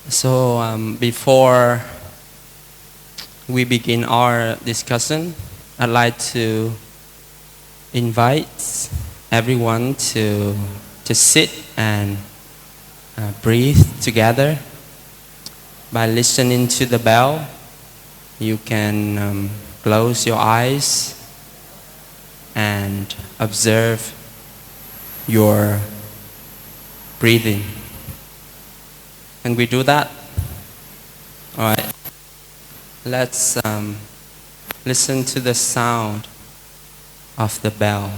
So before we begin our discussion, I'd like to invite everyone to sit and breathe together. By listening to the bell, you can close your eyes and observe your breathing. Can we do that? All right. Let's listen to the sound of the bell.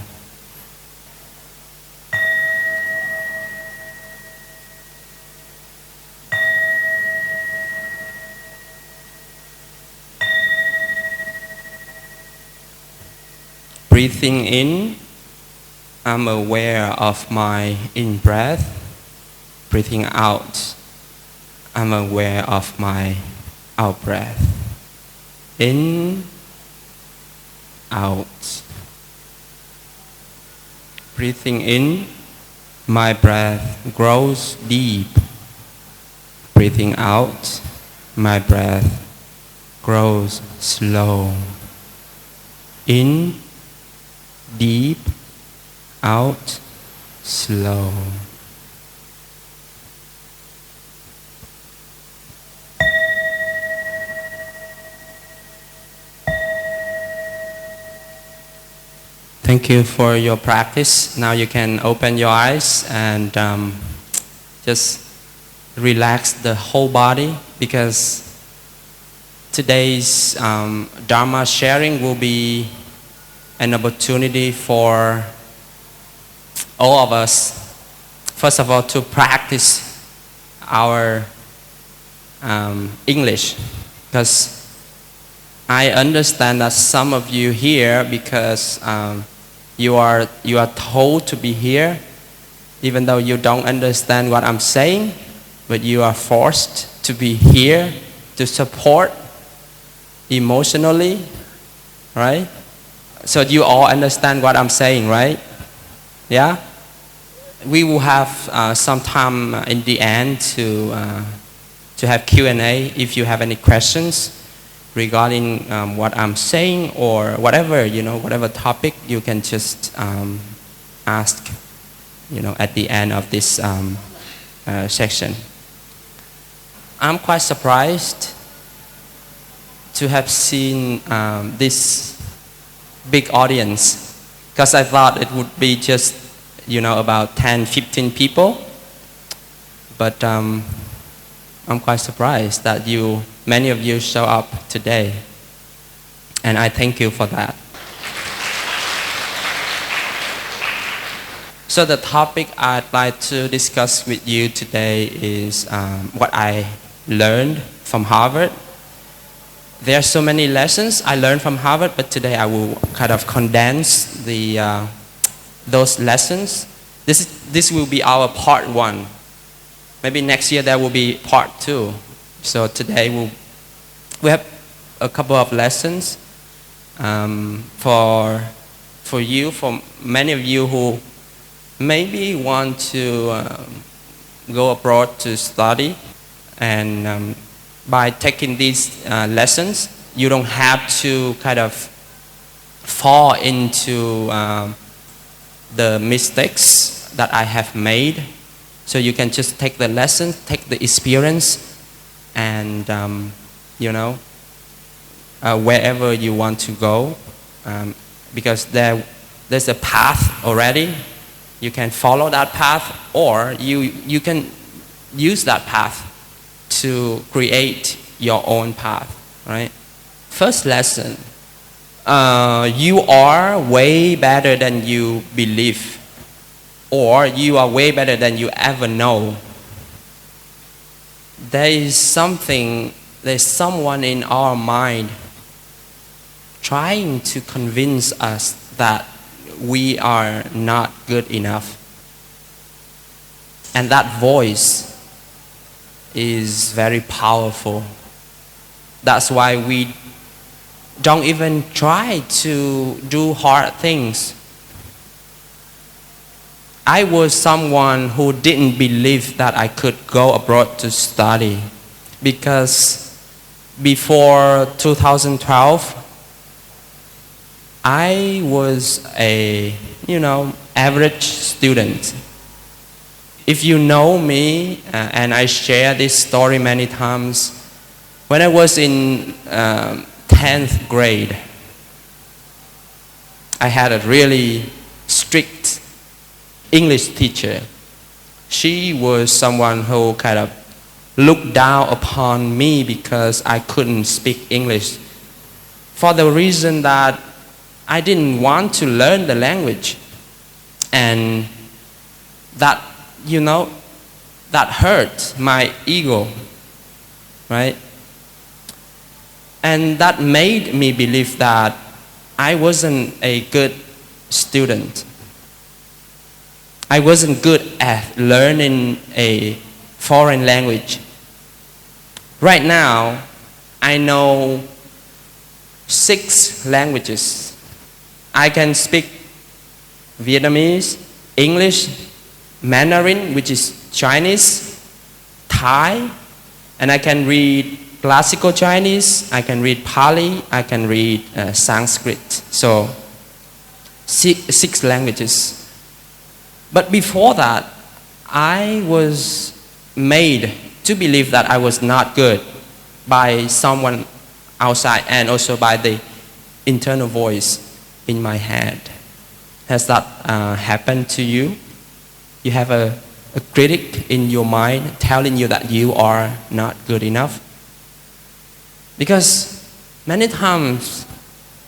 Breathing in, I'm aware of my in-breath. Breathing out, I'm aware of my out-breath. In, out. Breathing in, my breath grows deep. Breathing out, my breath grows slow. In, deep, out, slow. Thank you for your practice. Now you can open your eyes and just relax the whole body, because today's Dharma sharing will be an opportunity for all of us, first of all, to practice our English, because I understand that some of you here because you are told to be here, even though you don't understand what I'm saying, but you are forced to be here to support emotionally, right? So you all understand what I'm saying, right? Yeah? We will have some time in the end to have Q&A if you have any questions regarding what I'm saying or whatever, whatever topic, you can just ask, at the end of this section. I'm quite surprised to have seen this big audience, because I thought it would be just, about 10, 15 people. But I'm quite surprised that many of you show up today, and I thank you for that. So the topic I'd like to discuss with you today is what I learned from Harvard. There are so many lessons I learned from Harvard, but today I will kind of condense those lessons. This will be our part 1. Maybe next year there will be part 2. So today we have a couple of lessons for you, for many of you who maybe want to go abroad to study, and by taking these lessons, you don't have to kind of fall into the mistakes that I have made. So you can just take the lessons, take the experience, and wherever you want to go, because there's a path already. You can follow that path, or you can use that path to create your own path, right? First lesson, you are way better than you believe, or you are way better than you ever know. There's someone in our mind trying to convince us that we are not good enough. And that voice is very powerful. That's why we don't even try to do hard things. I was someone who didn't believe that I could go abroad to study. because before 2012, I was a, average student. If you know me, and I share this story many times, when I was in 10th grade, I had a really strict English teacher. She was someone who kind of looked down upon me because I couldn't speak English, for the reason that I didn't want to learn the language. And that, that hurt my ego, right? And that made me believe that I wasn't a good student. I wasn't good at learning a foreign language. Right now, I know 6 languages. I can speak Vietnamese, English, Mandarin, which is Chinese, Thai, and I can read classical Chinese, I can read Pali, I can read Sanskrit. So 6 languages. But before that, I was made to believe that I was not good by someone outside and also by the internal voice in my head. Has that happened to you? You have a critic in your mind telling you that you are not good enough? Because many times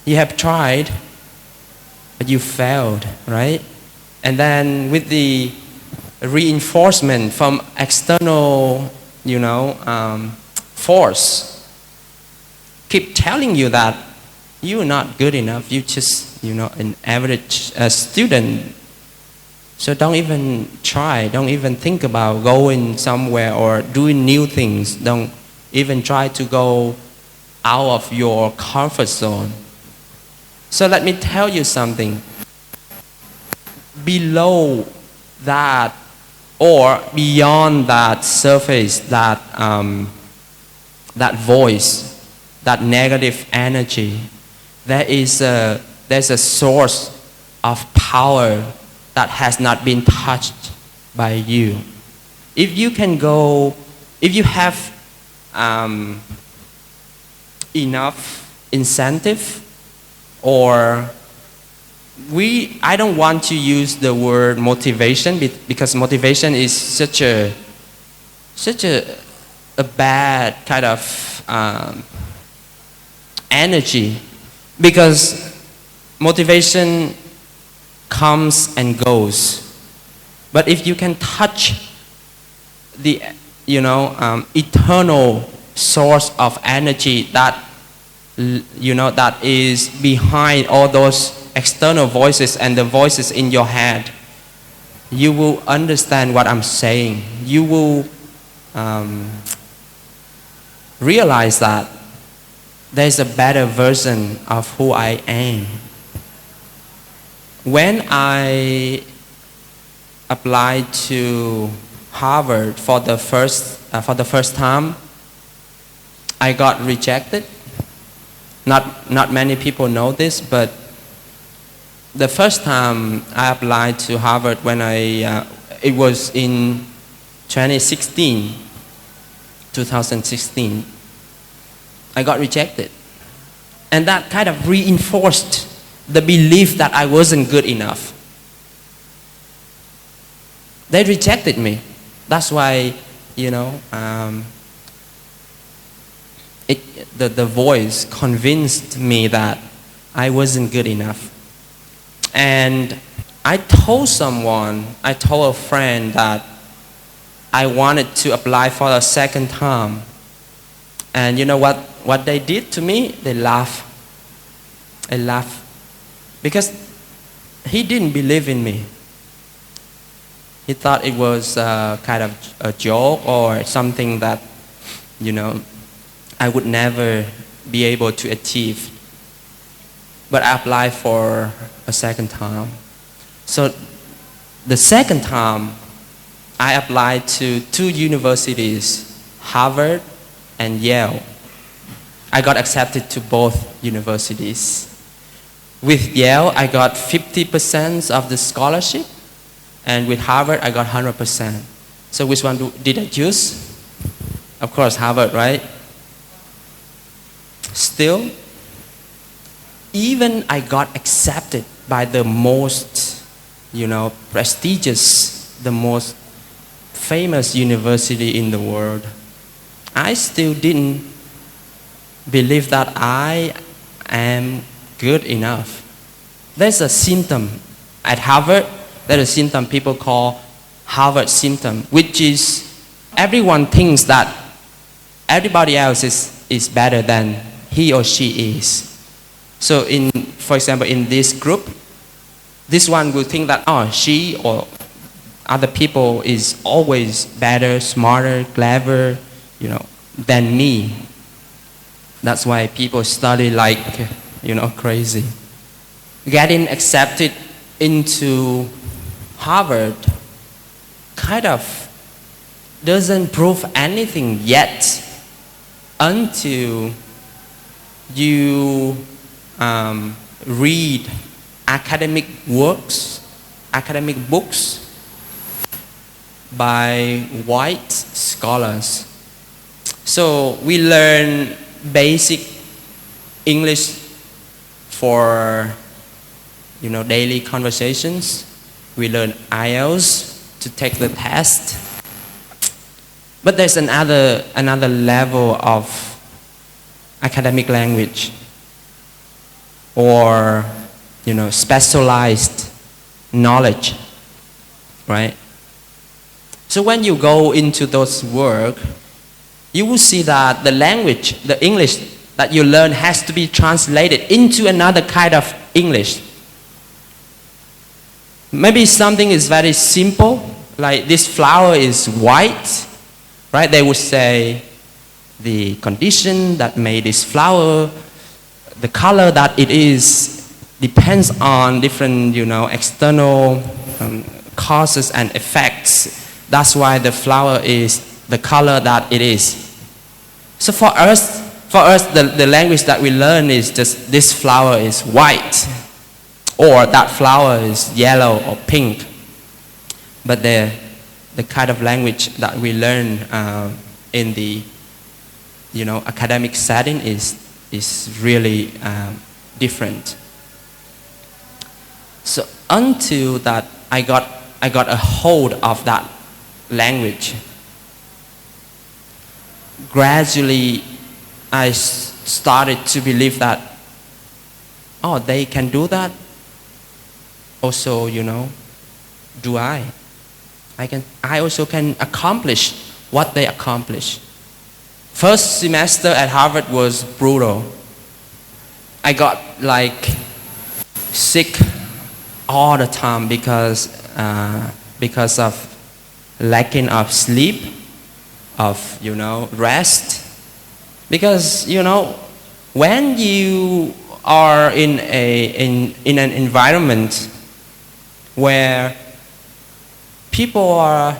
you have tried, but you failed, right? And then with the reinforcement from external, force, keep telling you that you're not good enough. You're just, an average student. So don't even try. Don't even think about going somewhere or doing new things. Don't even try to go out of your comfort zone. So let me tell you something. Below that or beyond that surface, that voice, that negative energy, there's a source of power that has not been touched by you. If you have enough incentive, or I don't want to use the word motivation because motivation is such a bad kind of energy, because motivation comes and goes. But if you can touch the eternal source of energy that that is behind all those external voices and the voices in your head, you will understand what I'm saying. You will realize that there's a better version of who I am. When I applied to Harvard for the first time, I got rejected. Not many people know this, but the first time I applied to Harvard, it was in 2016, I got rejected. And that kind of reinforced the belief that I wasn't good enough. They rejected me. That's why, the voice convinced me that I wasn't good enough. And I told a friend that I wanted to apply for a second time. And you know what they did to me? They laughed. They laughed. Because he didn't believe in me. He thought it was kind of a joke or something that, I would never be able to achieve. But I applied for a second time. So the second time, I applied to 2 universities, Harvard and Yale. I got accepted to both universities. With Yale, I got 50% of the scholarship, and with Harvard, I got 100%. So which one did I choose? Of course, Harvard, right? Still, even I got accepted by the most, prestigious, the most famous university in the world, I still didn't believe that I am good enough. There's a symptom at Harvard. There's a symptom people call Harvard symptom, which is everyone thinks that everybody else is better than he or she is. So for example, in this group, this one will think that, she or other people is always better, smarter, clever, than me. That's why people study like, crazy. Getting accepted into Harvard kind of doesn't prove anything yet until you read academic works, academic books by white scholars. So we learn basic English for daily conversations. We learn IELTS to take the test. But there's another level of academic language or specialized knowledge, right? So when you go into those work, you will see that the language, the English that you learn has to be translated into another kind of English. Maybe something is very simple, like this flower is white, right? They would say the condition that made this flower, the color that it is, depends on different, external causes and effects. That's why the flower is the color that it is. So for us, the language that we learn is just this flower is white, or that flower is yellow or pink. But the kind of language that we learn in the academic setting is really different. So until that I got a hold of that language, gradually I started to believe that, they can do that. Also, do I? I also can accomplish what they accomplish. First semester at Harvard was brutal. I got sick all the time because of lacking of sleep, of rest. Because when you are in an environment where people are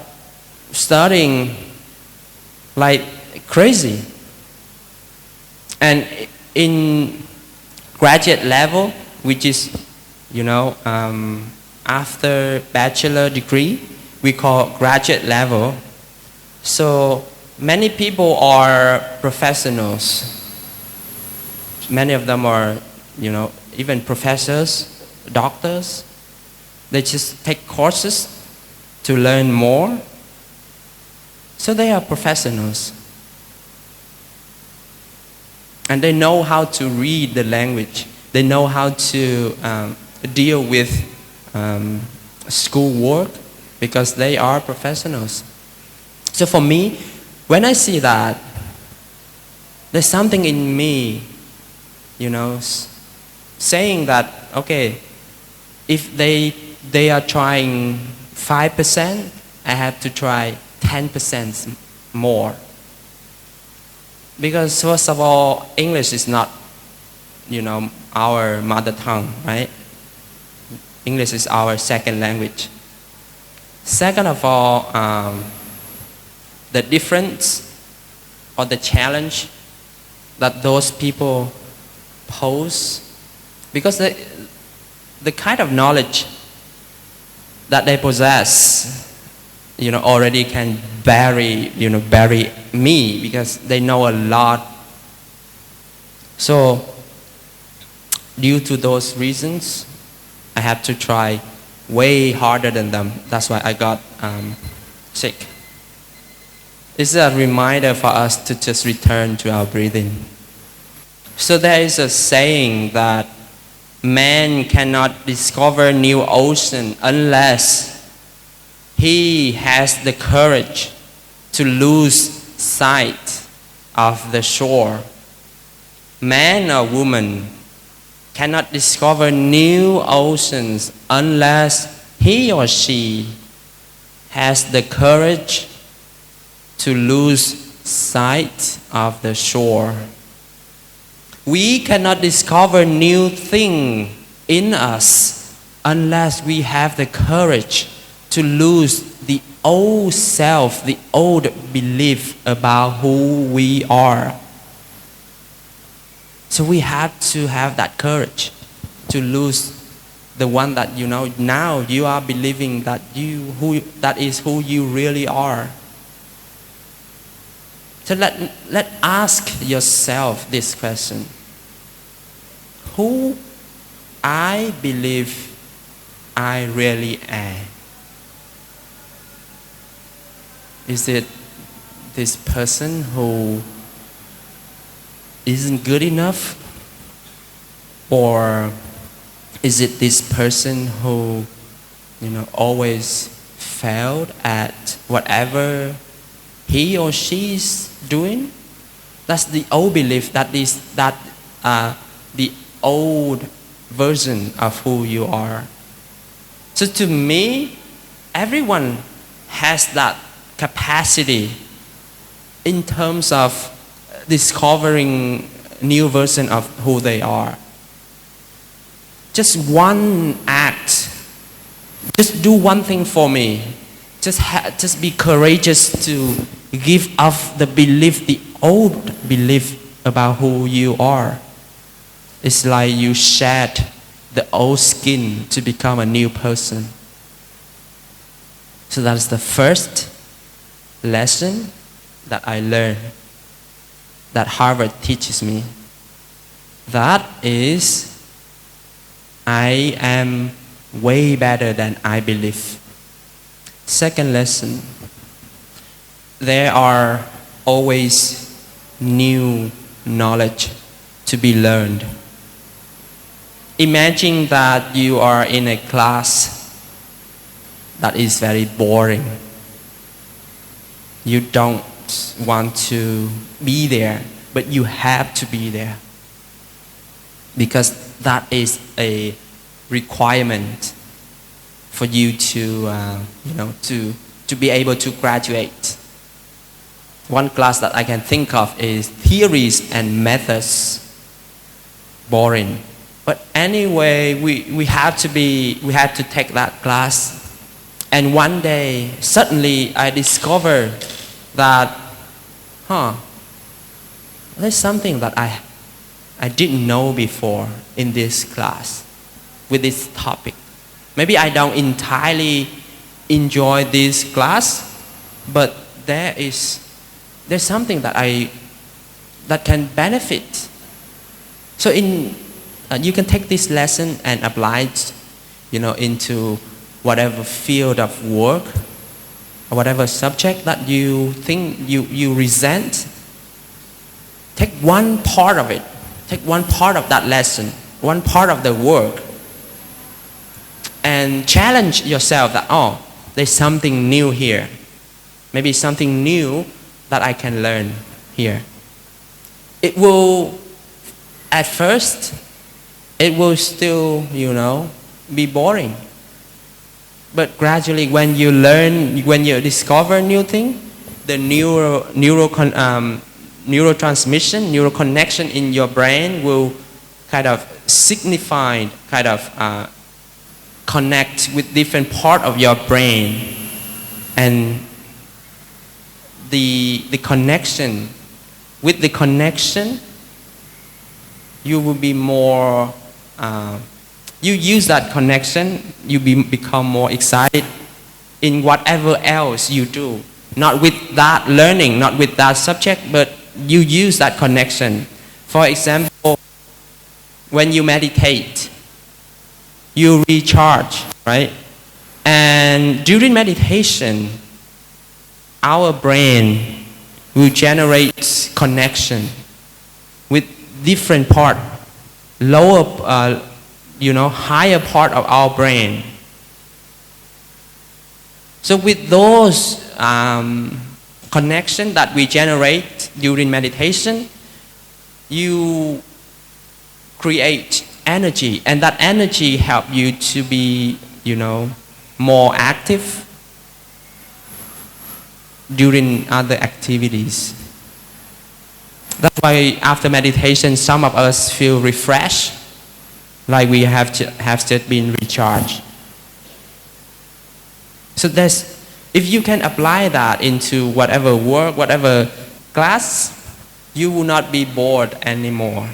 studying like crazy, and in graduate level, which is after bachelor degree, we call graduate level. So many people are professionals. Many of them are even professors, doctors. They just take courses to learn more. So they are professionals. And they know how to read the language. They know how to deal with school work because they are professionals. So for me, when I see that, there's something in me, saying that, okay, if they are trying 5%, I have to try 10% more. Because first of all, English is not, our mother tongue, right? English is our second language. Second of all, the difference or the challenge that those people pose, because the kind of knowledge that they possess, already can bury me, because they know a lot. So due to those reasons, I had to try way harder than them. That's why I got sick. It's a reminder for us to just return to our breathing. So there is a saying that man cannot discover new ocean unless he has the courage to lose sight of the shore. Man or woman cannot discover new oceans unless he or she has the courage to lose sight of the shore. We cannot discover new thing in us unless we have the courage to lose the old self, the old belief about who we are. So we have to have that courage to lose the one that now you are believing that that is who you really are. So let ask yourself this question: who I believe I really am? Is it this person who isn't good enough? Or is it this person who always failed at whatever he or she is doing? That's the old belief. That is the old version of who you are. So to me, everyone has that capacity in terms of discovering new version of who they are. Just one act, just do one thing for me. Just be courageous to give up the belief, the old belief about who you are. It's like you shed the old skin to become a new person. So that's the first lesson that I learned, that Harvard teaches me. That is, I am way better than I believe. Second lesson, there are always new knowledge to be learned. Imagine that you are in a class that is very boring. You don't want to be there, but you have to be there, because that is a requirement for you to be able to graduate. One class that I can think of is theories and methods. Boring. But anyway, we had to take that class. And one day, suddenly I discovered that, there's something that I didn't know before in this class with this topic. Maybe I don't entirely enjoy this class, but there's something that can benefit. So you can take this lesson and apply it, into whatever field of work or whatever subject that you think you resent. Take one part of it. Take one part of that lesson, one part of the work, and challenge yourself that, there's something new here. Maybe something new that I can learn here. It will, at first, it will still, be boring. But gradually, when you learn, when you discover new thing, the neurotransmission, neural connection in your brain will kind of signify, connect with different part of your brain, and the connection with the connection, you will be more, you use that connection, you become more excited in whatever else you do. Not with that learning, not with that subject, but you use that connection. For example, when you meditate, you recharge, right? And during meditation, our brain will generate connection with different part, lower, higher part of our brain. So with those connection that we generate during meditation, you create energy, and that energy help you to be, more active during other activities. That's why after meditation, some of us feel refreshed, like we have just been recharged. So if you can apply that into whatever work, whatever class, you will not be bored anymore.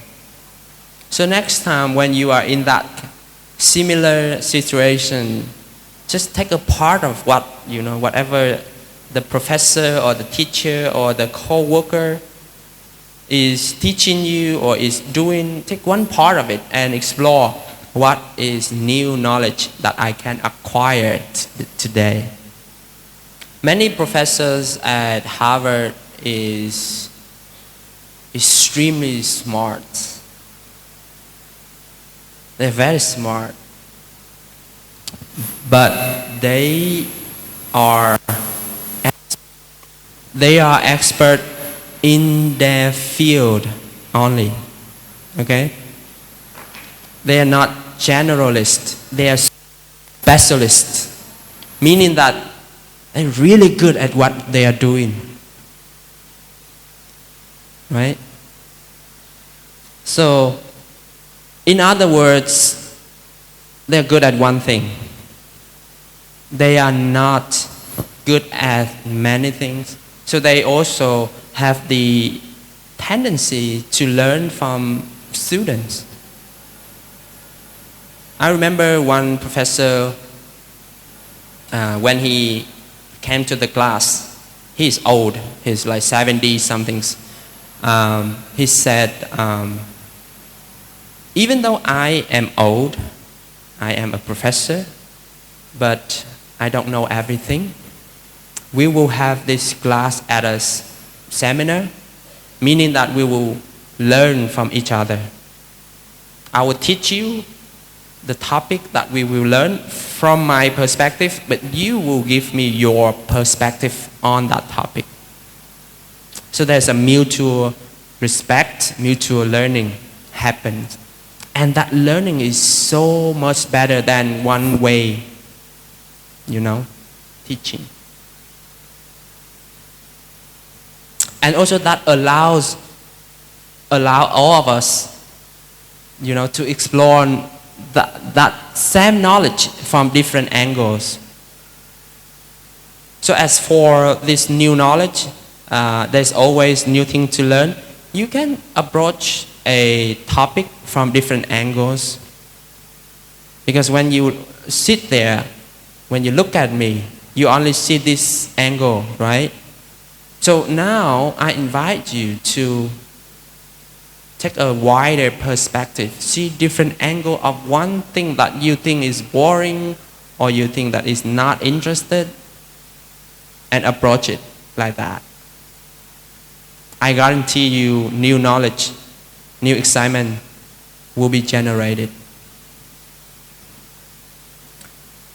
So next time when you are in that similar situation, just take a part of whatever the professor or the teacher or the co-worker is teaching you or is doing. Take one part of it and explore what is new knowledge that I can acquire today. Many professors at Harvard is extremely smart. They're very smart. But they are expert in their field only. Okay? They are not generalists. They are specialists. Meaning that they're really good at what they are doing. Right? So, in other words, they're good at one thing. They are not good at many things. So they also have the tendency to learn from students. I remember one professor, when he came to the class, he's old, he's like 70 somethings. He said, even though I am old, I am a professor, but I don't know everything. We will have this class at a seminar, meaning that we will learn from each other. I will teach you the topic that we will learn from my perspective, but you will give me your perspective on that topic. So there's a mutual respect, mutual learning happens. And that learning is so much better than one way, teaching. And also that allow all of us, to explore that same knowledge from different angles. So as for this new knowledge, there's always new thing to learn. You can approach a topic from different angles. Because when you sit there, when you look at me, you only see this angle, right? So now I invite you to take a wider perspective, see different angle of one thing that you think is boring or you think that is not interested, and approach it like that. I guarantee you new knowledge, new excitement will be generated.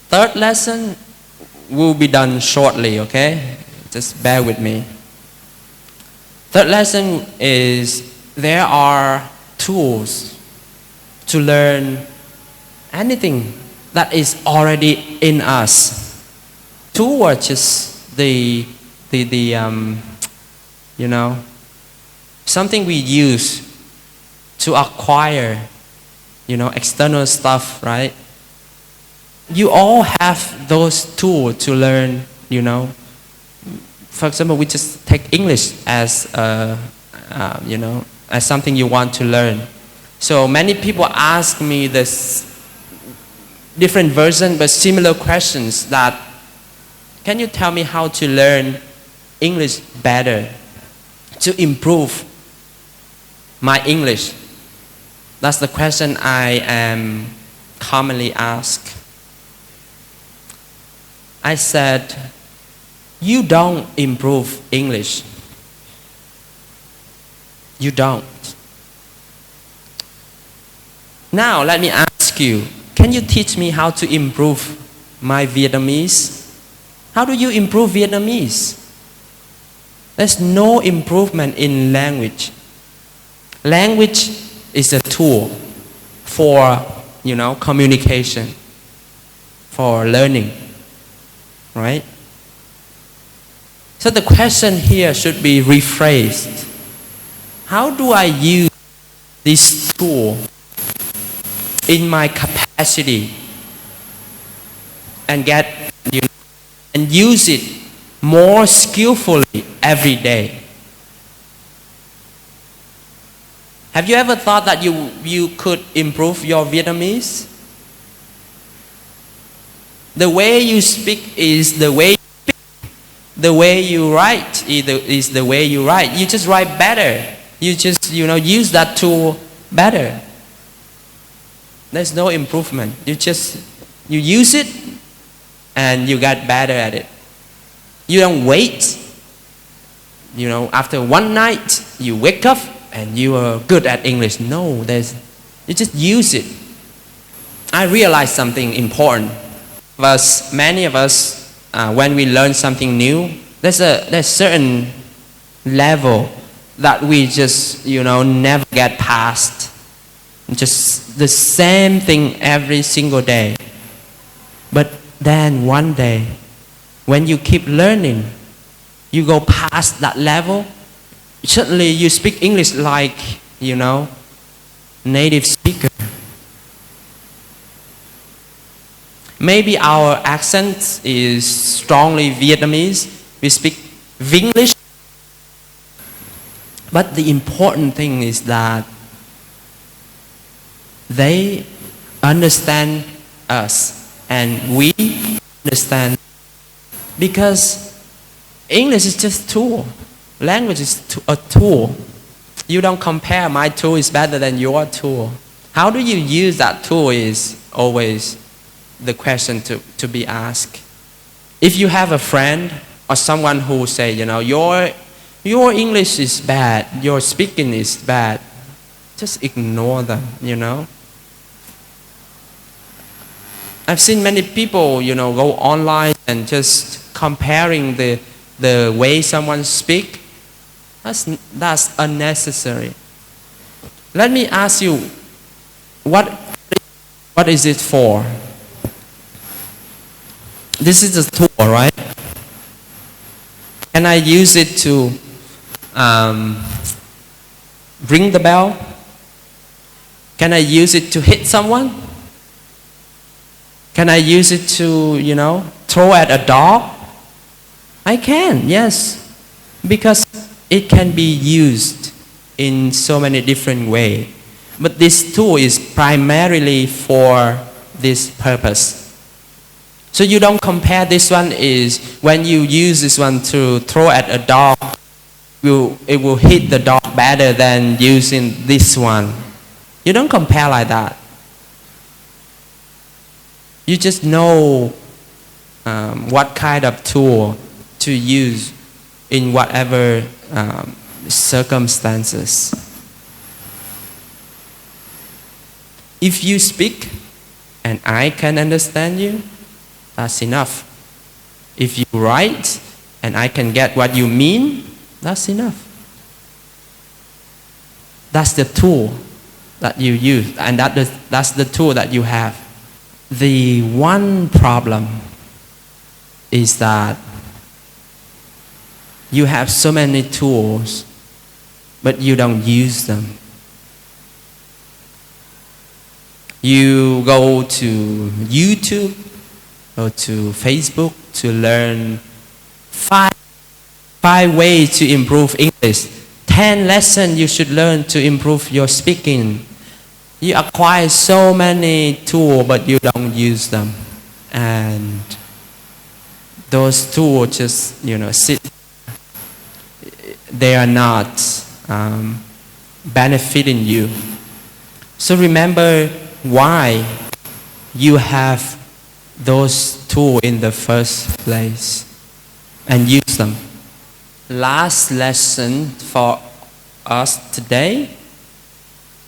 Third lesson will be done shortly, okay? Just bear with me. Third lesson is there are tools to learn anything that is already in us. Towards just something we use to acquire, external stuff, right? You all have those tools to learn, For example, we just take English as as something you want to learn. So many people ask me this different version but similar questions that, can you tell me how to learn English better, to improve my English? That's the question I am commonly asked. I said, you don't improve English. You don't. Now let me ask you, can you teach me how to improve my Vietnamese? How do you improve Vietnamese? There's no improvement in language. Language is a tool for, communication, for learning, right? So the question here should be rephrased. How do I use this tool in my capacity and and use it more skillfully every day? Have you ever thought that you could improve your Vietnamese? The way you speak is the way you speak. The way you write is the way you write. You just write better. You just, use that tool better. There's no improvement. You use it and you get better at it. You don't wait. After one night, you wake up and you are good at English. No, you just use it. I realized something important. Because many of us, when we learn something new, there's certain level that we just, never get past. Just the same thing every single day. But then one day, when you keep learning, you go past that level, suddenly you speak English like, native speaker. Maybe our accent is strongly Vietnamese. We speak Vinglish. But the important thing is that they understand us and we understand, because English is just a tool. Language is a tool. You don't compare my tool is better than your tool. How do you use that tool is always the question to be asked. If you have a friend or someone who say, your English is bad, your speaking is bad, just ignore them, I've seen many people, go online and just comparing the way someone speak. That's unnecessary. Let me ask you, what is it for? This is a tool, right? Can I use it to ring the bell? Can I use it to hit someone? Can I use it to, throw at a dog? I can, yes. Because it can be used in so many different ways. But this tool is primarily for this purpose. So you don't compare this one is when you use this one to throw at a dog, it will hit the dog better than using this one. You don't compare like that. You just know what kind of tool to use in whatever circumstances. If you speak and I can understand you, that's enough. If you write and I can get what you mean, that's enough. That's the tool that you use, and that's the tool that you have. The one problem is that you have so many tools, but you don't use them. You go to YouTube or to Facebook to learn five ways to improve English. 10 lessons you should learn to improve your speaking. You acquire so many tools, but you don't use them. And those tools just, sit. They are not benefiting you. So remember why you have those tools in the first place and use them. Last lesson for us today,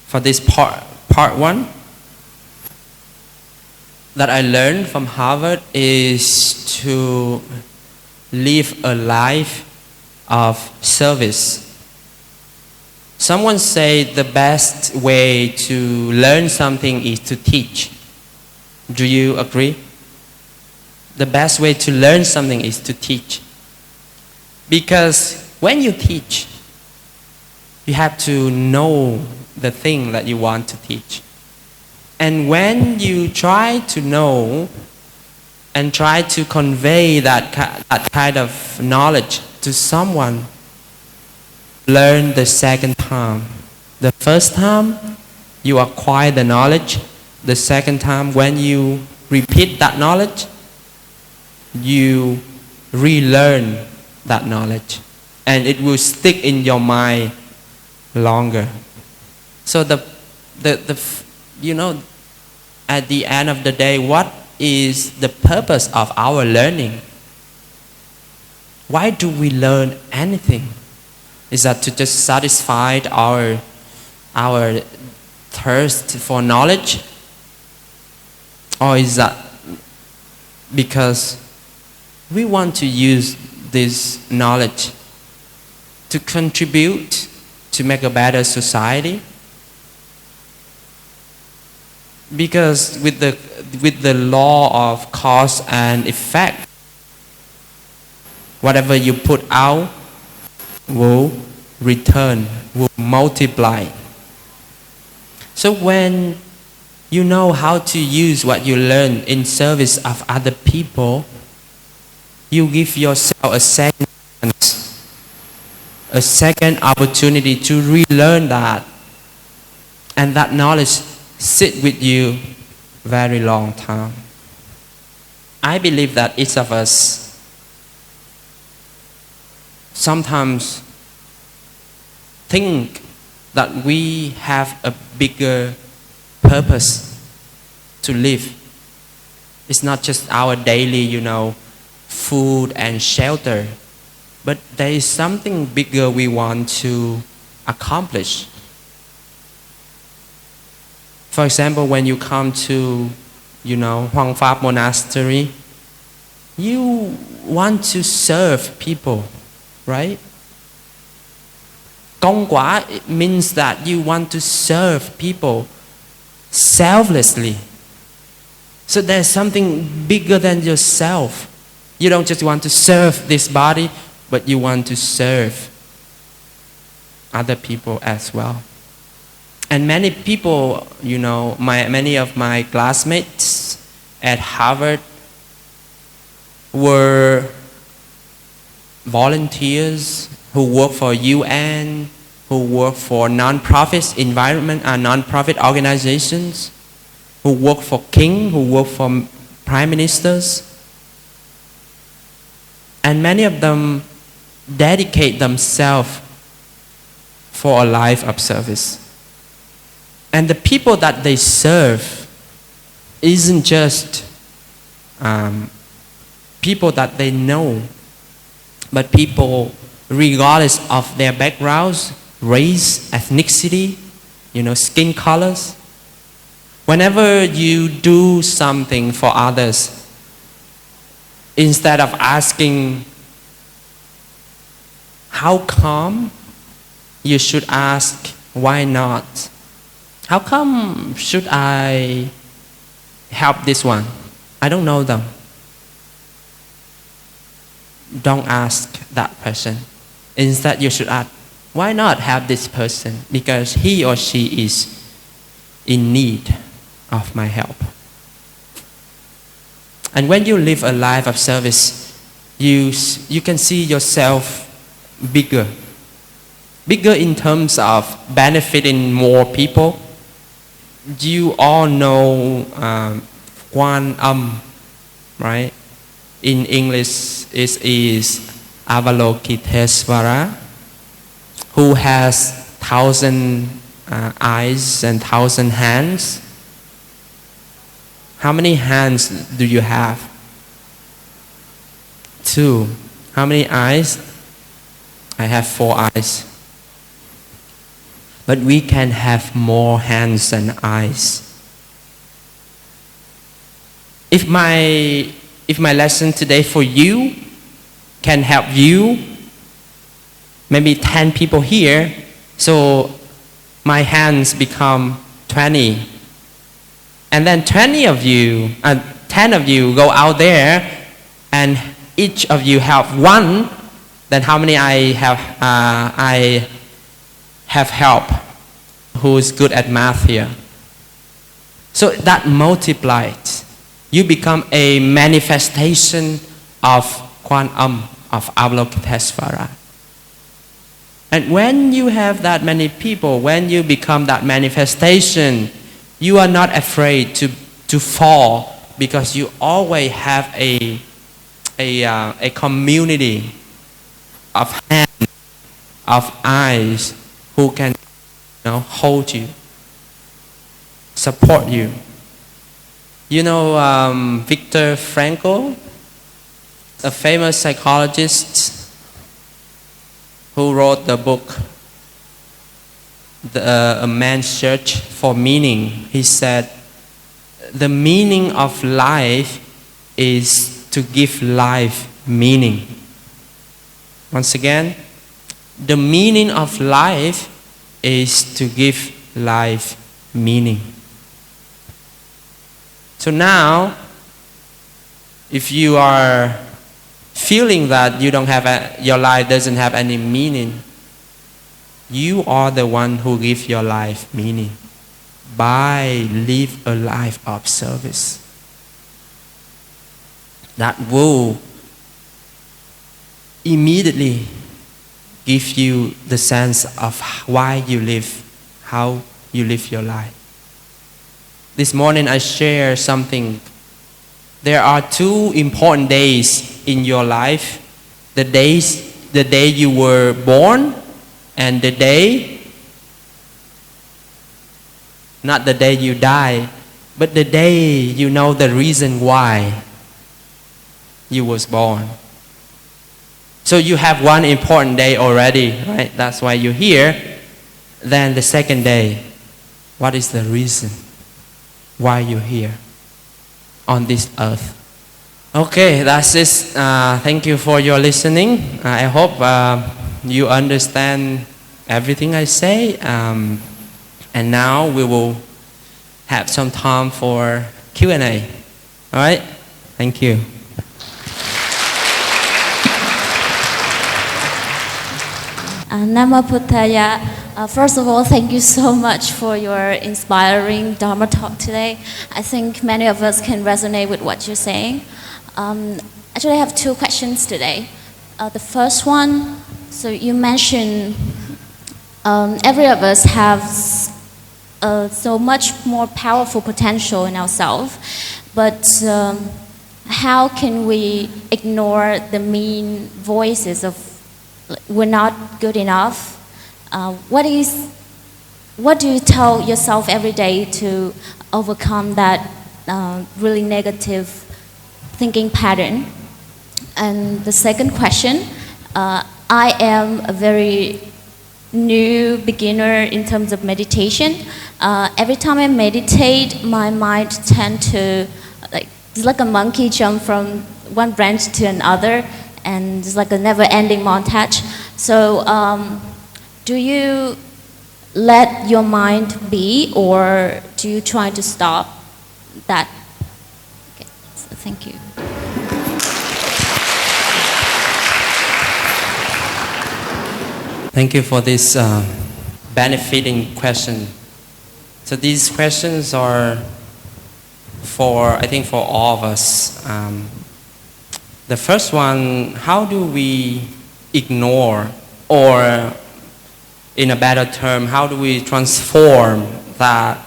for this part one, that I learned from Harvard is to live a life of service. Someone said the best way to learn something is to teach. Do you agree? The best way to learn something is to teach. Because when you teach, you have to know the thing that you want to teach. And when you try to know and try to convey that kind of knowledge to someone, learn the second time. The first time, you acquire the knowledge. The second time, when you repeat that knowledge, you relearn that knowledge. And it will stick in your mind longer. So at the end of the day, what is the purpose of our learning? Why do we learn anything? Is that to just satisfy our thirst for knowledge? Or is that because we want to use this knowledge to contribute to make a better society? Because with the law of cause and effect, whatever you put out will return, will multiply. So when you know how to use what you learn in service of other people, you give yourself a second chance, a second opportunity to relearn that. And that knowledge sit with you very long time. I believe that each of us sometimes think that we have a bigger purpose to live. It's not just our daily, food and shelter, but there is something bigger we want to accomplish. For example, when you come to, Hoằng Pháp monastery, you want to serve people, right? Công quả, it means that you want to serve people selflessly. So there's something bigger than yourself. You don't just want to serve this body, but you want to serve other people as well. And many people, many of my classmates at Harvard were volunteers who work for UN, who work for non-profit environment and non-profit organizations, who work for King, who work for prime ministers. And many of them dedicate themselves for a life of service. And the people that they serve isn't just people that they know, but people regardless of their backgrounds, race, ethnicity, skin colors. Whenever you do something for others, instead of asking how come, you should ask why not. How come should I help this one? I don't know them. Don't ask that person. Instead, you should ask, why not help this person? Because he or she is in need of my help. And when you live a life of service, you can see yourself bigger. bigger in terms of benefiting more people. You all know right? In English, it is Avalokitesvara, who has 1,000 eyes and 1,000 hands. How many hands do you have? 2. How many eyes? I have 4 eyes. But we can have more hands than eyes. If my lesson today for you can help you, maybe 10 people here, so my hands become 20. And then 10 of you go out there, and each of you help one. Then how many I have help? Who is good at math here? So that multiplied. You become a manifestation of of Avalokitesvara. And when you have that many people, when you become that manifestation, you are not afraid to fall, because you always have a community of hands, of eyes, who can hold you, support you. You know Viktor Frankl, a famous psychologist who wrote the book A Man's Search for Meaning. He said, the meaning of life is to give life meaning. Once again, the meaning of life is to give life meaning. So now, if you are feeling that your life doesn't have any meaning, you are the one who gives your life meaning by live a life of service. That will immediately give you the sense of why you live, how you live your life. This morning I share something. There are 2 important days in your life. The day you were born, and the day, not the day you die, but the day you know the reason why you was born. So you have one important day already, right? That's why you're here. Then the second day, what is the reason why you're here on this earth? Okay, that's it. Thank you for your listening. I hope you understand everything I say. And now we will have some time for Q&A. All right? Thank you. Namo Buddhaya. First of all, thank you so much for your inspiring Dharma talk today. I think many of us can resonate with what you're saying. Actually, I have 2 questions today. The first one, so you mentioned every of us have so much more powerful potential in ourselves, but how can we ignore the mean voices of we're not good enough? What do you tell yourself every day to overcome that really negative thinking pattern? And the second question, I am a very new beginner in terms of meditation. Every time I meditate, my mind tends to, it's like a monkey jump from one branch to another, and it's like a never-ending montage. So do you let your mind be, or do you try to stop that? Okay, so thank you. Thank you for this benefiting question. So these questions are I think for all of us. The first one, how do we ignore or in a better term, how do we transform that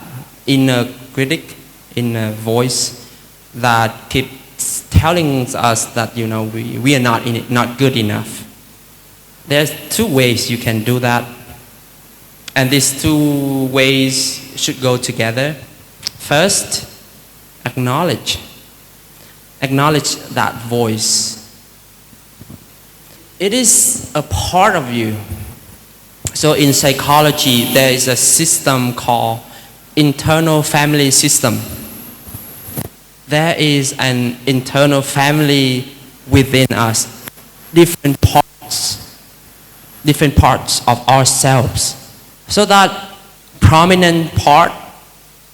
inner critic, inner voice that keeps telling us that we are not good enough? There's two ways you can do that, and these two ways should go together. First, acknowledge that voice. It is a part of you. So in psychology, there is a system called internal family system. There is an internal family within us, different parts of ourselves. So that prominent part,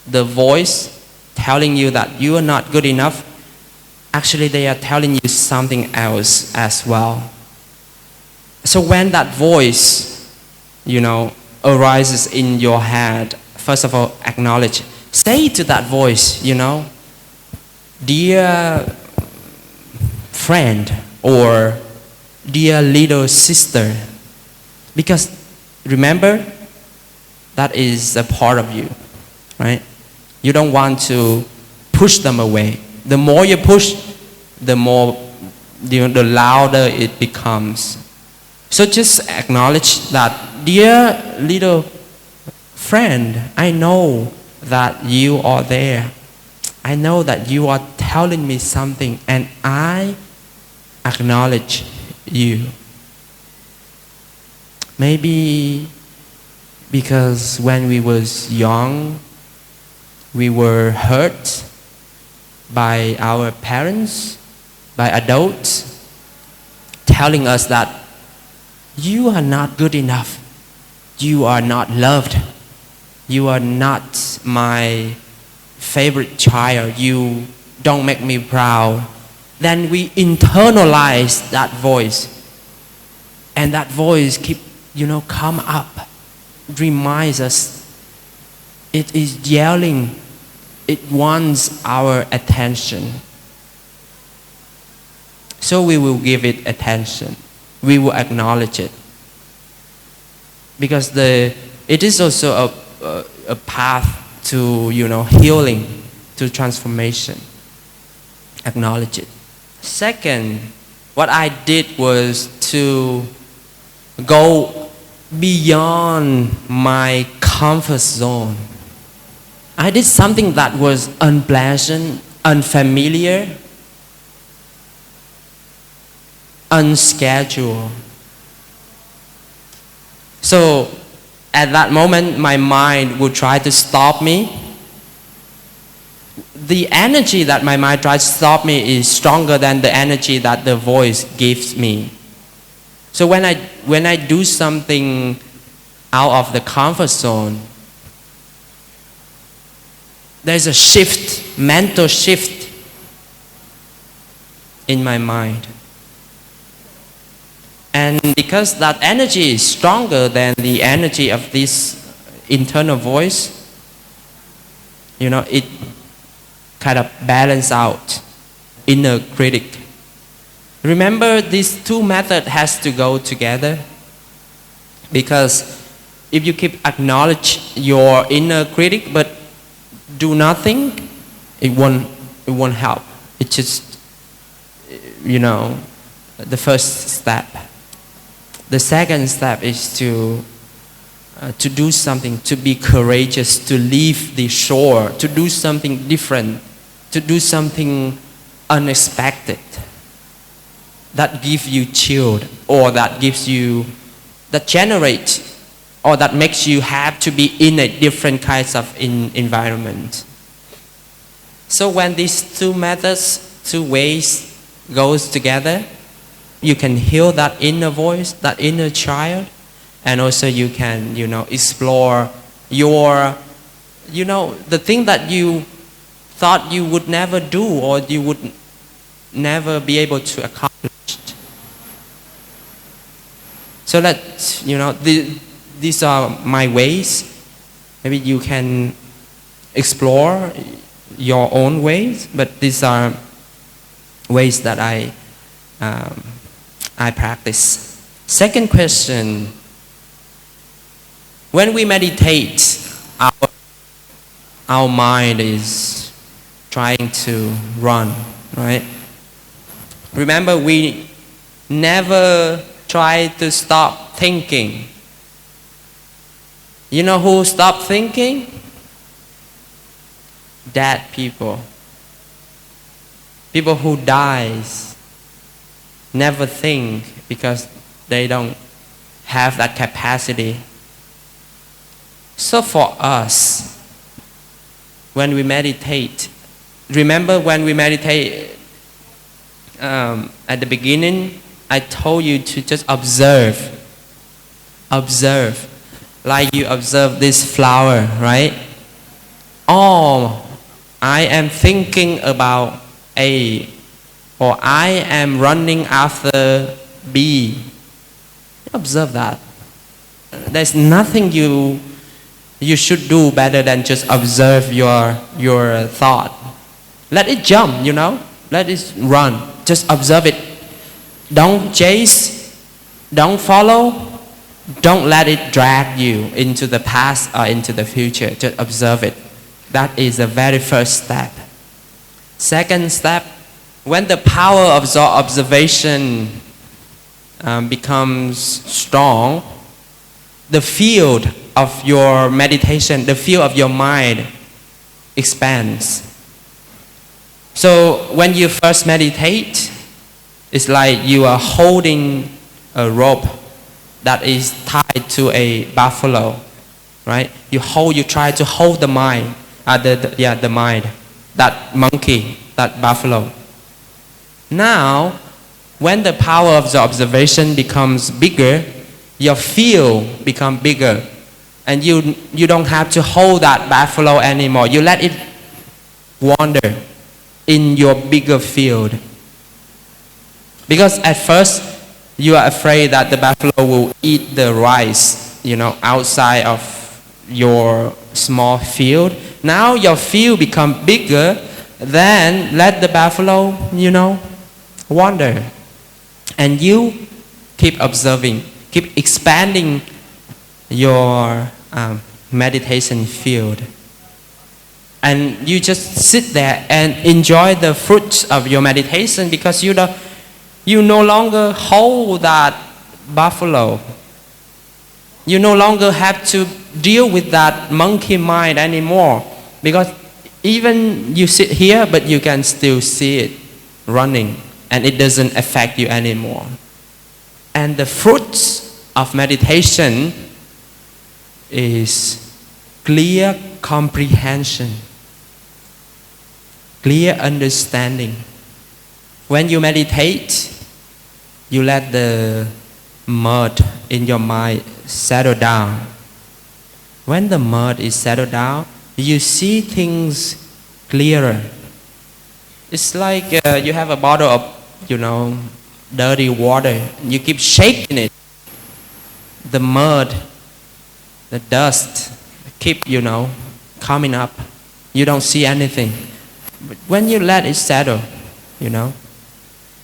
the voice telling you that you are not good enough, actually they are telling you something else as well. So when that voice, arises in your head, first of all, acknowledge. Say to that voice, dear friend or dear little sister. Because remember, that is a part of you, right? You don't want to push them away. The more you push, the more, the louder it becomes. So just acknowledge that, dear little friend, I know that you are there. I know that you are telling me something, and I acknowledge you. Maybe because when we was young, we were hurt by our parents, by adults, telling us that you are not good enough, you are not loved, you are not my favorite child, you don't make me proud. Then we internalize that voice, and that voice keep come up, reminds us. It is yelling, it wants our attention. So we will give it attention, we will acknowledge it, because it is also a path to healing, to transformation. Acknowledge it. Second, what I did was to go beyond my comfort zone. I did something that was unpleasant, unfamiliar, unscheduled. So at that moment, my mind would try to stop me. The energy that my mind tries to stop me is stronger than the energy that the voice gives me. So when I do something out of the comfort zone, there's a shift, mental shift in my mind. And because that energy is stronger than the energy of this internal voice, it kind of balance out inner critic. Remember, these two methods has to go together, because if you keep acknowledge your inner critic but do nothing, it won't help. It's just the first step. The second step is to do something, to be courageous, to leave the shore, to do something different, to do something unexpected that gives you chill, or that generates, or that makes you have to be in a different kinds of environment. So when these two methods, two ways goes together, you can heal that inner voice, that inner child, and also you can, explore your, the thing that you thought you would never do, or you would never be able to accomplish. So these are my ways. Maybe you can explore your own ways, but these are ways that I practice. Second question, When we meditate, our mind is trying to run, right? Remember, we never try to stop thinking. You know who stopped thinking? Dead people. People who dies never think because they don't have that capacity. So for us, when we meditate, remember when we meditate at the beginning, I told you to just observe. Observe. Like you observe this flower, right? Oh, I am thinking about A, or I am running after B. Observe that. There's nothing you should do better than just observe your thought. Let it jump, let it run. Just observe it. Don't chase, don't follow, don't let it drag you into the past or into the future. Just observe it. That is the very first step. Second step, when the power of your observation becomes strong, the field of your meditation, the field of your mind expands. So when you first meditate, it's like you are holding a rope that is tied to a buffalo, right? You try to hold the mind, the mind, that monkey, that buffalo. Now, when the power of the observation becomes bigger, your field becomes bigger, and you don't have to hold that buffalo anymore. You let it wander in your bigger field. Because at first, you are afraid that the buffalo will eat the rice, outside of your small field. Now your field become bigger, then let the buffalo, wander. And you keep observing, keep expanding your meditation field. And you just sit there and enjoy the fruits of your meditation, because you no longer hold that buffalo. You no longer have to deal with that monkey mind anymore, because even you sit here, but you can still see it running, and it doesn't affect you anymore. And the fruits of meditation is clear comprehension, clear understanding. When you meditate, you let the mud in your mind settle down. When the mud is settled down, you see things clearer. It's like you have a bottle of, dirty water. You keep shaking it. The mud, the dust keep, coming up. You don't see anything. But when you let it settle,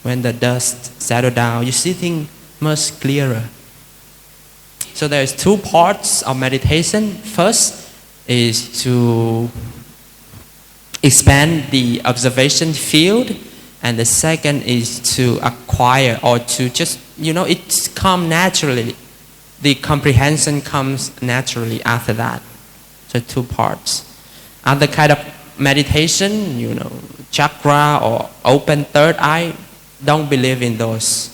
when the dust settle down, you see things much clearer. So there's two parts of meditation. First is to expand the observation field, and the second is to acquire, or to just, it's come naturally. The comprehension comes naturally after that. So two parts. Other kind of meditation, chakra or open third eye, don't believe in those.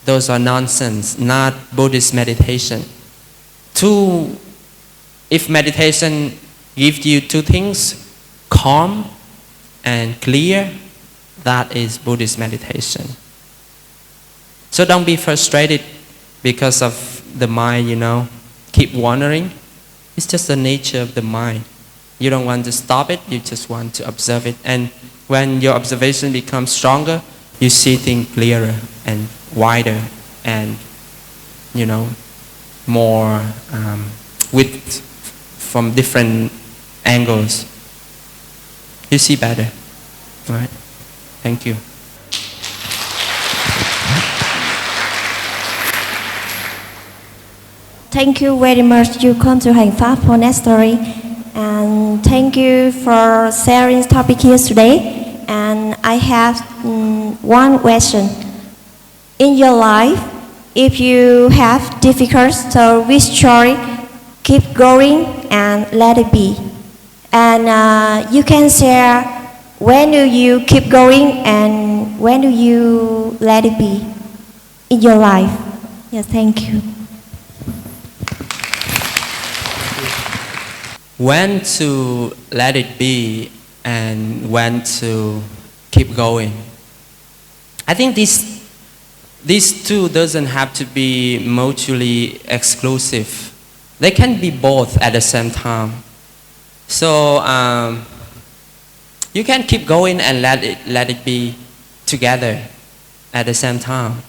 Those are nonsense, not Buddhist meditation. If meditation gives you two things, calm and clear, that is Buddhist meditation. So don't be frustrated because of the mind, keep wandering. It's just the nature of the mind. You don't want to stop it, you just want to observe it. And when your observation becomes stronger, you see things clearer and wider and, more width from different angles. You see better. All right? Thank you. Thank you very much you come to Hoằng Pháp for that story. And thank you for sharing this topic here today. And I have one question. In your life, if you have difficulties, so which story keep going and let it be? And you can share when do you keep going and when do you let it be in your life? Yes, thank you. When to let it be and when to keep going. I think these two doesn't have to be mutually exclusive. They can be both at the same time. So you can keep going and let it be together at the same time.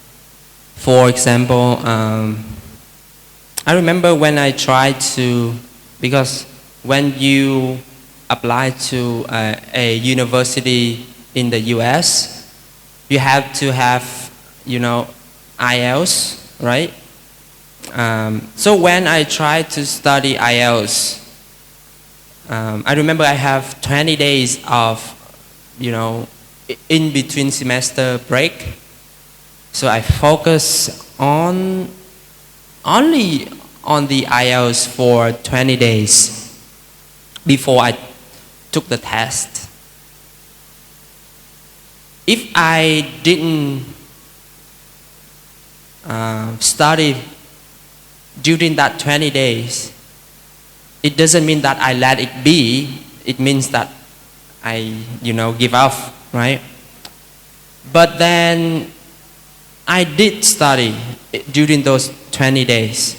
For example, I remember when I tried to, because when you apply to a university in the US, you have to have, IELTS, right? So when I tried to study IELTS, I remember I have 20 days of, in between semester break. So I focus only on the IELTS for 20 days before I took the test. If I didn't study during that 20 days, it doesn't mean that I let it be. It means that I, give up, right? But then I did study during those 20 days.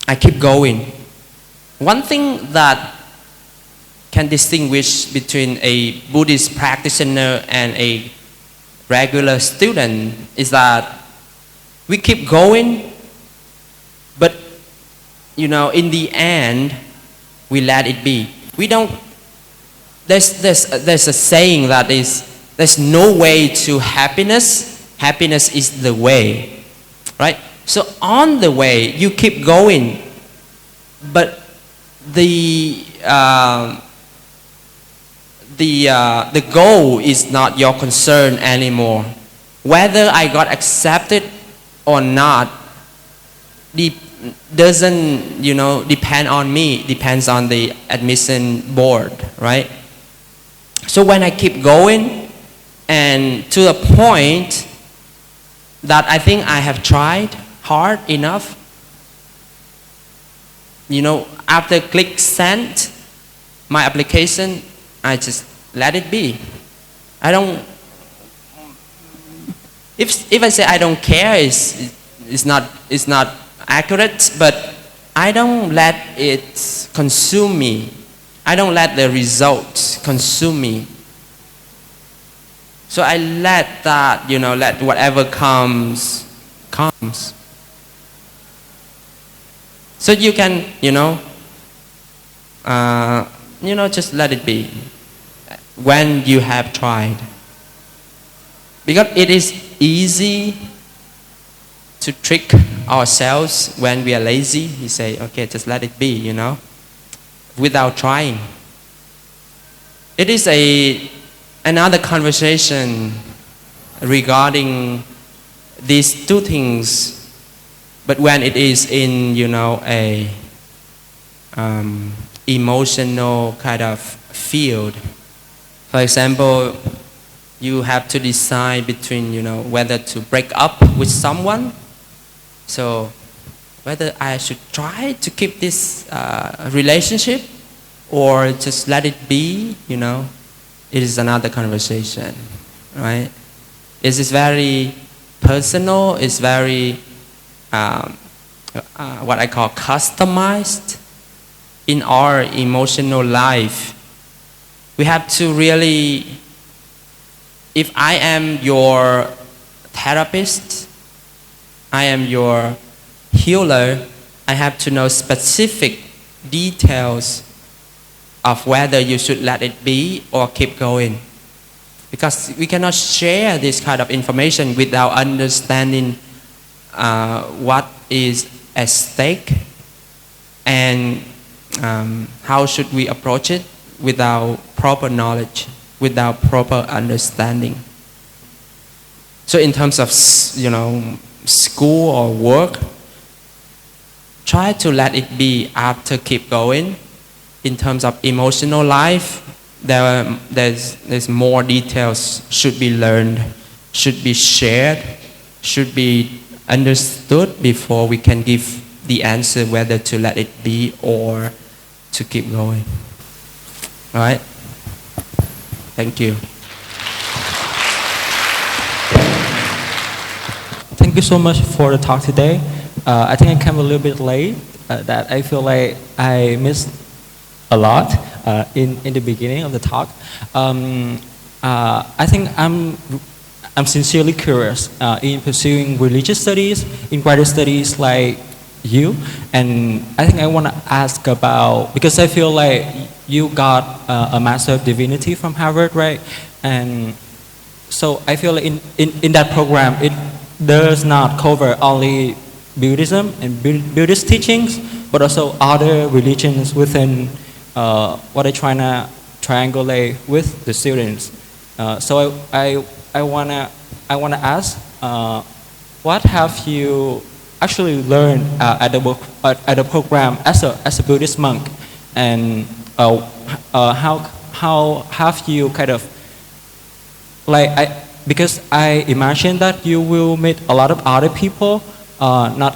I keep going. One thing that can distinguish between a Buddhist practitioner and a regular student is that we keep going, but in the end, we let it be. We don't. There's a saying that is, there's no way to happiness. Happiness is the way, right? So on the way, you keep going, but the goal is not your concern anymore. Whether I got accepted or not doesn't depend on me. Depends on the admission board, right? So when I keep going, and to the point that I think I have tried hard enough, after click send my application, I just let it be. I don't. If I say I don't care, it's not accurate. But I don't let it consume me. I don't let the results consume me. So I let that, let whatever comes. So you can, just let it be when you have tried. Because it is easy to trick ourselves when we are lazy. We say, okay, just let it be, without trying. It is another conversation regarding these two things, but when it is in, a emotional kind of field. For example, you have to decide between, whether to break up with someone. So whether I should try to keep this relationship or just let it be, it is another conversation, right? It is very personal. It's very, what I call customized in our emotional life. We have to really, if I am your therapist, I am your healer, I have to know specific details of whether you should let it be or keep going. Because we cannot share this kind of information without understanding what is at stake And how should we approach it? Without proper knowledge, without proper understanding. So in terms of, school or work, try to let it be after keep going. In terms of emotional life, there's more details should be learned, should be shared, should be understood before we can give the answer whether to let it be or to keep going. All right? Thank you. Thank you so much for the talk today. I think I came a little bit late. That I feel like I missed a lot in the beginning of the talk. I think I'm sincerely curious in pursuing religious studies, in graduate studies like you, and I think I want to ask about, because I feel like you got a Master of Divinity from Harvard, right? And so I feel like in that program, it does not cover only Buddhism and Buddhist teachings, but also other religions within what I try to triangulate with the students. So I wanna ask, what have you actually learned at the program as a Buddhist monk, and how have you kind of because I imagine that you will meet a lot of other people, not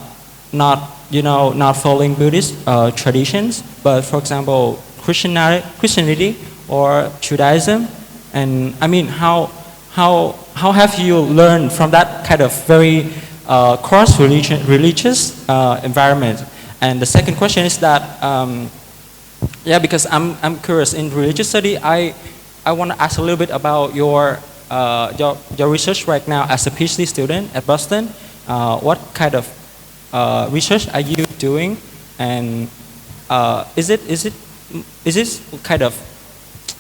following Buddhist traditions, but for example Christianity or Judaism, and I mean how have you learned from that kind of very cross religious environment? And the second question is that because I'm curious in religious study, I want to ask a little bit about your research right now as a PhD student at Boston. What kind of research are you doing, and is it kind of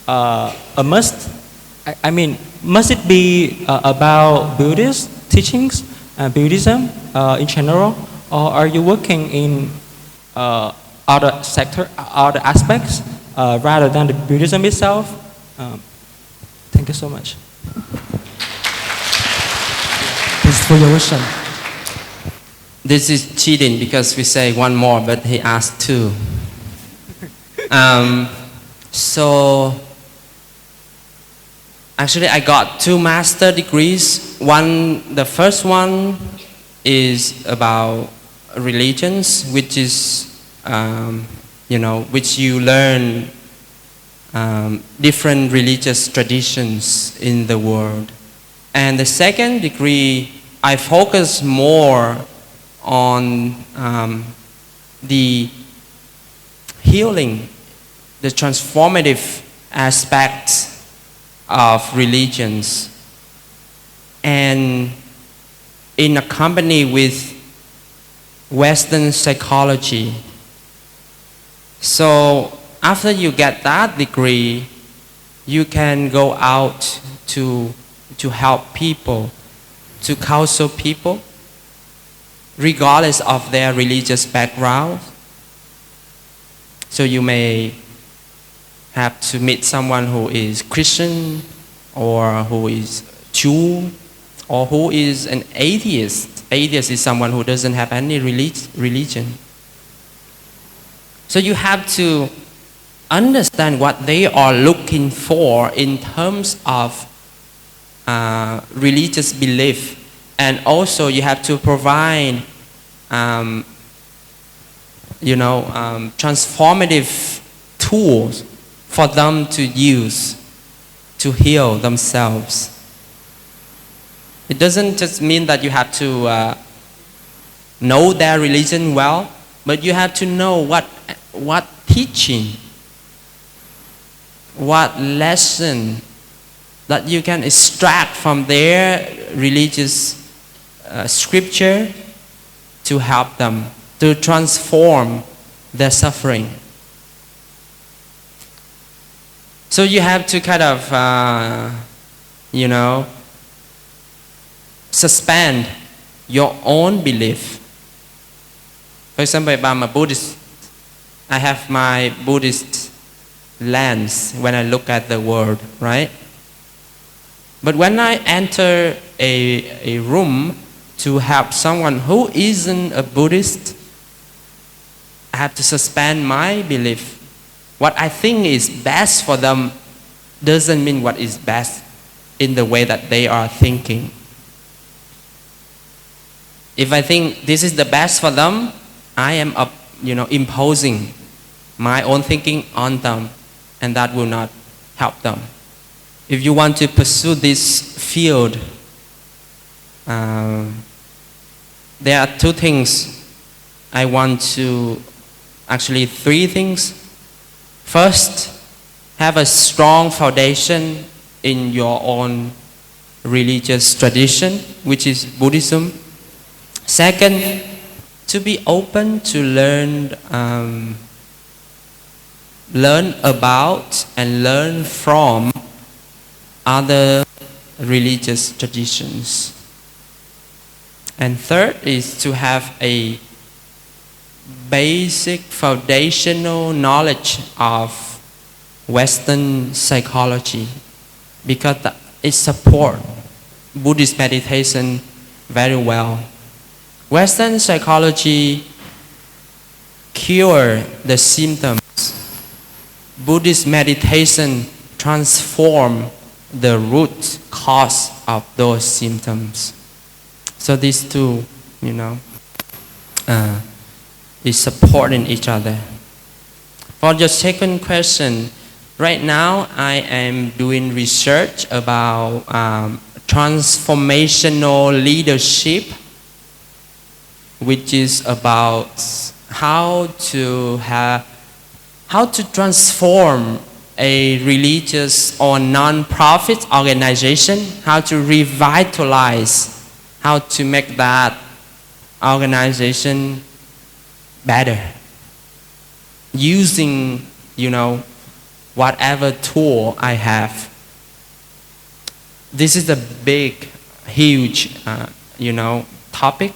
a must? I mean, must it be about Buddhist teachings, Buddhism in general, or are you working in other aspects rather than the Buddhism itself? Thank you so much. Thanks for your question. This is cheating because we say one more, but he asked two. So actually I got 2 master degrees. The first one is about religions, which is, which you learn different religious traditions in the world. And the second degree, I focus more on the healing, the transformative aspects of religions, and in a company with Western psychology. So after you get that degree, you can go out to help people, to counsel people, regardless of their religious background. So you may have to meet someone who is Christian, or who is Jew, or who is an atheist. Atheist is someone who doesn't have any religion. So you have to understand what they are looking for in terms of religious belief, and also you have to provide transformative tools for them to use to heal themselves. It doesn't just mean that you have to know their religion well, but you have to know what teaching, what lesson that you can extract from their religious scripture to help them to transform their suffering. So you have to kind of, suspend your own belief. For example, if I'm a Buddhist, I have my Buddhist lens when I look at the world, right? But when I enter a room to help someone who isn't a Buddhist, I have to suspend my belief. What I think is best for them doesn't mean what is best in the way that they are thinking. If I think this is the best for them, I am imposing my own thinking on them, and that will not help them. If you want to pursue this field, there are two things I want to, actually three things. First, have a strong foundation in your own religious tradition, which is Buddhism. Second, to be open to learn about and learn from other religious traditions. And third is to have a basic foundational knowledge of Western psychology, because it supports Buddhist meditation very well. Western psychology cure the symptoms. Buddhist meditation transform the root cause of those symptoms. So these two, is supporting each other. For your second question, right now I am doing research about transformational leadership, which is about how to transform a religious or non-profit organization, how to revitalize, how to make that organization better, using whatever tool I have. This is a big, huge topic,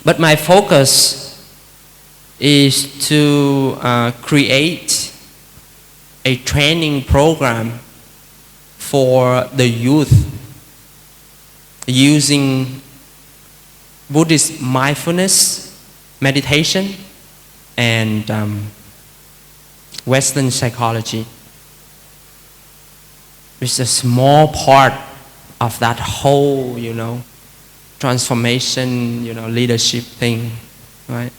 but my focus is to create a training program for the youth using Buddhist mindfulness meditation and Western psychology. It's a small part of that whole, transformation, leadership thing, right?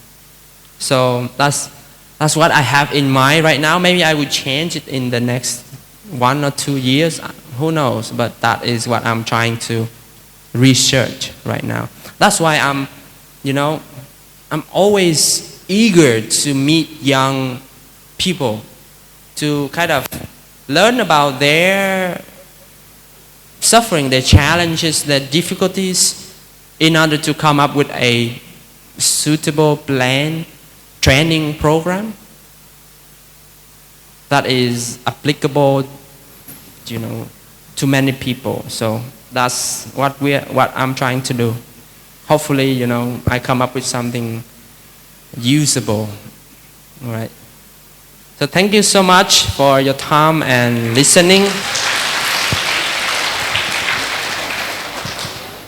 So that's what I have in mind right now. Maybe I will change it in the next 1 or 2 years. Who knows? But that is what I'm trying to research right now. That's why I'm always eager to meet young people to kind of learn about their suffering, their challenges, their difficulties, in order to come up with a suitable plan, training program that is applicable, to many people. So that's what I'm trying to do. Hopefully, I come up with something usable, all right? So thank you so much for your time and listening.